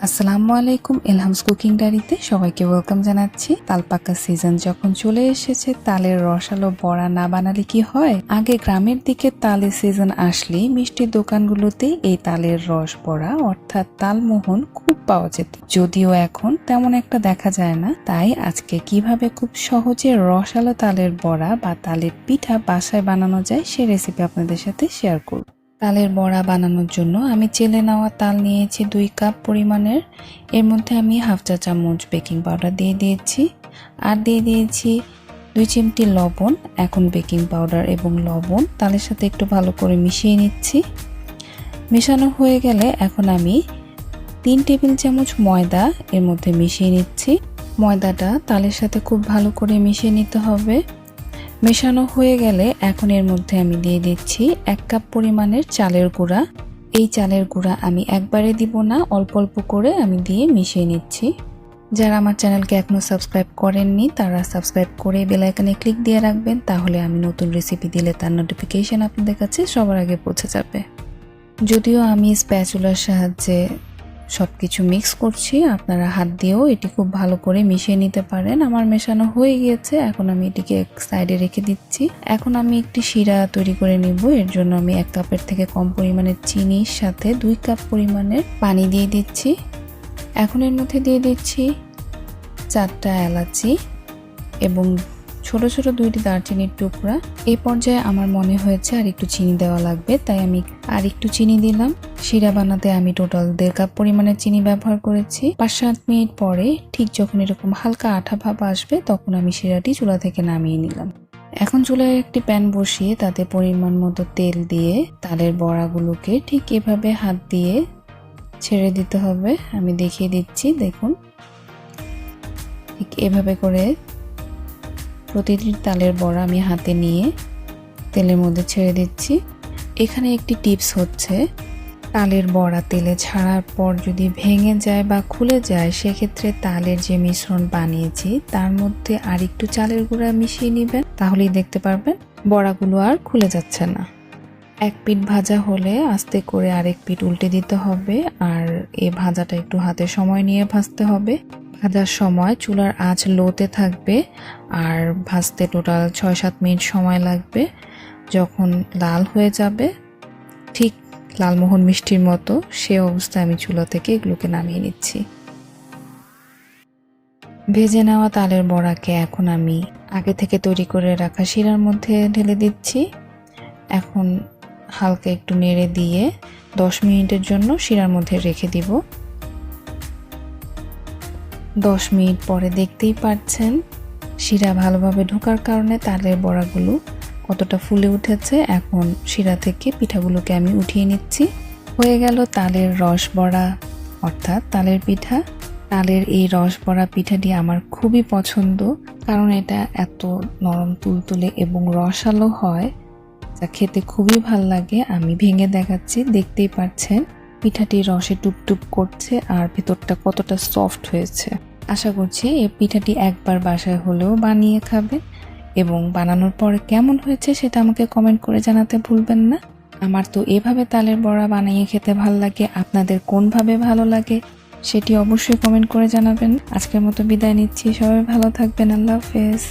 আসসালামু আলাইকুম। এলহামস কুকিং ডায়েরিতে সবাইকে ওয়েলকাম জানাচ্ছি। তাল পাকা সিজন যখন চলে এসেছে, তালের রসালো বড়া না বানালে কি হয়? আগে গ্রামের দিকে তালের সিজন আসলেই মিষ্টির দোকানগুলোতে এই তালের রস বড়া অর্থাৎ তালমোহন খুব পাওয়া যেত, যদিও এখন তেমন একটা দেখা যায় না। তাই আজকে কিভাবে খুব সহজে রসালো তালের বড়া বা তালের পিঠা বাসায় বানানো যায় সে রেসিপি আপনাদের সাথে শেয়ার করব। তালের বড়া বানানোর জন্য আমি চেলে নেওয়া তাল নিয়েছি 2 কাপ পরিমাণের। এর মধ্যে আমি হাফ চা চামচ বেকিং পাউডার দিয়ে দিয়েছি, আর দিয়ে দিয়েছি 2 চিমটি লবণ। এখন বেকিং পাউডার এবং লবণ তালের সাথে একটু ভালো করে মিশিয়ে নিচ্ছি। মেশানো হয়ে গেলে এখন আমি 3 টেবিল চামচ ময়দা এর মধ্যে মিশিয়ে নিচ্ছি। ময়দাটা তালের সাথে খুব ভালো করে মিশিয়ে নিতে হবে। মেশানো হয়ে গেলে এখন এর মধ্যে আমি দিয়ে দিচ্ছি 1 কাপ পরিমাণের চালের গুঁড়া। এই চালের গুঁড়া আমি একবারে দিব না, অল্প অল্প করে আমি দিয়ে মিশিয়ে নিচ্ছি। যারা আমার চ্যানেলকে এখনো সাবস্ক্রাইব করেননি তারা সাবস্ক্রাইব করে বেল আইকনে ক্লিক দিয়ে রাখবেন, তাহলে আমি নতুন রেসিপি দিলে তার নোটিফিকেশন আপনাদের কাছে সবার আগে পৌঁছে যাবে। যদিও আমি স্প্যাচুলার সাহায্যে সবকিছু মিক্স করছি, আপনারা হাত দিয়েও এটি খুব ভালো করে মিশিয়ে নিতে পারেন। আমার মেশানো হয়ে গিয়েছে, এখন আমি এটিকে এক সাইডে রেখে দিচ্ছি। এখন আমি একটি শিরা তৈরি করে নিব। এর জন্য আমি 1 কাপের থেকে কম পরিমাণের চিনির সাথে 2 কাপ পরিমাণের পানি দিয়ে দিচ্ছি। এখন এর মধ্যে দিয়ে দিচ্ছি 4টা এলাচি এবং ছোট ছোট 2টি দারচিনির টুকরা। এই পর্যায়ে আমার মনে হয়েছে আর একটু চিনি দেওয়া লাগবে, তাই আমি আর একটু চিনি দিলাম। শিরা বানাতে আমি টোটাল 1.5 কাপ পরিমাণের চিনি ব্যবহার করেছি। 5-7 মিনিট পরে ঠিক যখন এরকম হালকা আঠা ভাব আসবে তখন আমি শিরাটি চুলা থেকে নামিয়ে নিলাম। এখন চুলায় একটি প্যান বসিয়ে তাতে পরিমাণ মতো তেল দিয়ে তালের বড়াগুলোকে ঠিক এভাবে হাত দিয়ে ছেড়ে দিতে হবে। আমি দেখিয়ে দিচ্ছি, দেখুন ঠিক এভাবে করে প্রতিটি তালের বড়া আমি হাতে নিয়ে তেলের মধ্যে ছেড়ে দিচ্ছি। এখানে একটি টিপস হচ্ছে, তালের বড়া তেলে ছাড়ার পর যদি ভেঙে যায় বা খুলে যায়, সেক্ষেত্রে তালের যে মিশ্রণ বানিয়েছি তার মধ্যে আর একটু চালের গুঁড়া মিশিয়ে নেবেন, তাহলেই দেখতে পারবেন বড়াগুলো আর খুলে যাচ্ছে না। এক পিঠ ভাজা হলে আস্তে করে আরেক পিঠ উল্টে দিতে হবে, আর এই ভাজাটা একটু হাতে সময় নিয়ে ভাজতে হবে। ভাজার সময় চুলার আঁচ লোতে থাকবে, আর ভাজতে টোটাল 6-7 মিনিট সময় লাগবে। যখন লাল হয়ে যাবে, ঠিক লালমোহন মিষ্টির মতো, সে অবস্থায় আমি চুলা থেকে এগুলোকে নামিয়ে নিচ্ছি। ভেজে নেওয়া তালের বড়াকে এখন আমি আগে থেকে তৈরি করে রাখা শিরার মধ্যে ঢেলে দিচ্ছি। এখন হালকা একটু নেড়ে দিয়ে 10 মিনিটের জন্য শিরার মধ্যে রেখে দিব। 10 মিনিট পরে দেখতেই পাচ্ছেন শিরা ভালোভাবে ঢোকার কারণে তালের বড়াগুলো কতটা ফুলে উঠেছে। এখন শিরা থেকে পিঠাগুলোকে আমি উঠিয়ে নিচ্ছি। হয়ে গেল তালের রস বড়া অর্থাৎ তালের পিঠা। তালের এই রস বড়া পিঠাটি আমার খুবই পছন্দ, কারণ এটা এত নরম তুলতুলে এবং রসালো হয়, যা খেতে খুবই ভাল লাগে। আমি ভেঙে দেখাচ্ছি, দেখতেই পাচ্ছেন পিঠাটি রসে টুপটুপ করছে আর ভেতরটা কতটা সফট হয়েছে। আশা করছি এই পিঠাটি একবার বাসায় হলেও বানিয়ে খাবেন এবং বানানোর পরে কেমন হয়েছে সেটা আমাকে কমেন্ট করে জানাতে ভুলবেন না। আমার তো এভাবে তালের বড়া বানিয়ে খেতে ভাল লাগে, আপনাদের কোনভাবে ভালো লাগে সেটি অবশ্যই কমেন্ট করে জানাবেন। আজকের মতো বিদায় নিচ্ছি, সবাই ভালো থাকবেন। আল্লাহ হাফেজ।